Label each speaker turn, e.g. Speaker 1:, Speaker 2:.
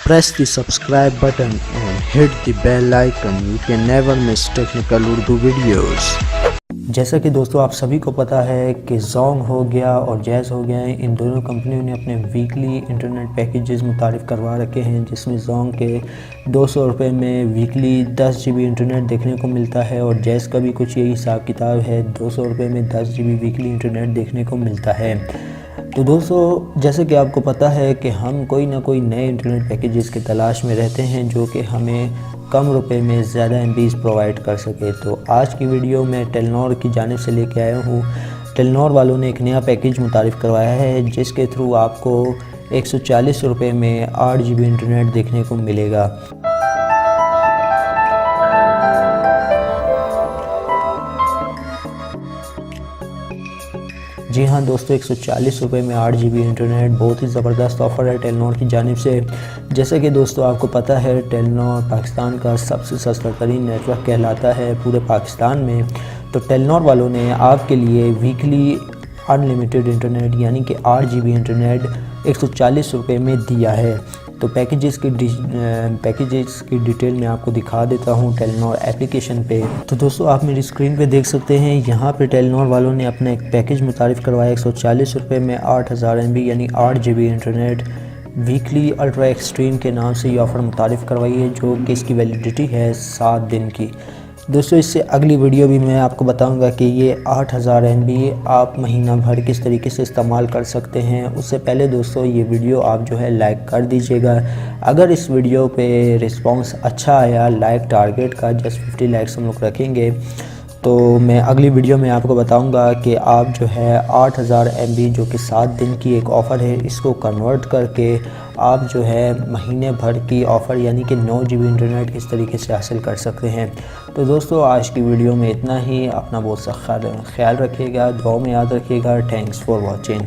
Speaker 1: Press the subscribe button and hit the bell icon. You can never miss technical Urdu videos.
Speaker 2: जैसा कि दोस्तों आप सभी को पता है कि जोंग हो गया और जैज़ हो गया, इन दोनों कंपनियों ने अपने वीकली इंटरनेट पैकेजेस मुतारिफ़ करवा रखे हैं, जिसमें जोंग के 200 रुपये में वीकली 10 GB इंटरनेट देखने को मिलता है और जैज़ का भी कुछ यही हिसाब किताब है, 200 रुपये में 10 GB वीकली इंटरनेट देखने को मिलता है। तो दोस्तों जैसे कि आपको पता है कि हम कोई ना कोई नए इंटरनेट पैकेजेस की तलाश में रहते हैं जो कि हमें कम रुपए में ज़्यादा MBs प्रोवाइड कर सके। तो आज की वीडियो में टेलीनॉर की जानिब से लेके आया हूँ। टेलीनॉर वालों ने एक नया पैकेज मुतारिफ़ करवाया है जिसके थ्रू आपको 140 रुपये में 8 GB इंटरनेट देखने को मिलेगा। जी हाँ दोस्तों, 140 रुपये में 8 GB इंटरनेट बहुत ही ज़बरदस्त ऑफ़र है टेलीनॉर की जानिब से। जैसे कि दोस्तों आपको पता है टेलीनॉर पाकिस्तान का सबसे सस्ता तरीन नेटवर्क कहलाता है पूरे पाकिस्तान में। तो टेलीनॉर वालों ने आपके लिए वीकली अनलिमिटेड इंटरनेट यानी कि 8 GB इंटरनेट 140 रुपये में दिया है। तो पैकेजेस की डिटेल मैं आपको दिखा देता हूँ टेलीनॉर एप्लीकेशन पे। तो दोस्तों आप मेरी स्क्रीन पे देख सकते हैं, यहाँ पे टेलीनॉर वालों ने अपना एक पैकेज मुतारिफ़ करवाया 140 रुपये में 8000 MB यानी 8 GB internet weekly ultra extreme के नाम से ये ऑफ़र मुतारिफ़ करवाई है, जो कि इसकी वैलिडिटी है 7 दिन की। दोस्तों इससे अगली वीडियो भी मैं आपको बताऊंगा कि ये 8000 MB आप महीना भर किस तरीके से इस्तेमाल कर सकते हैं। उससे पहले दोस्तों ये वीडियो आप जो है लाइक कर दीजिएगा। अगर इस वीडियो पे रिस्पांस अच्छा आया, लाइक टारगेट का जस्ट 50 लाइक्स हम लोग रखेंगे, तो मैं अगली वीडियो में आपको बताऊंगा कि आप जो है 8000 MB जो कि 7 दिन की एक ऑफ़र है, इसको कन्वर्ट करके आप जो है महीने भर की ऑफ़र यानी कि 9 GB इंटरनेट किस तरीके से हासिल कर सकते हैं। तो दोस्तों आज की वीडियो में इतना ही। अपना बहुत सा ख्याल रखिएगा, दुआओं में याद रखिएगा। Thanks for watching.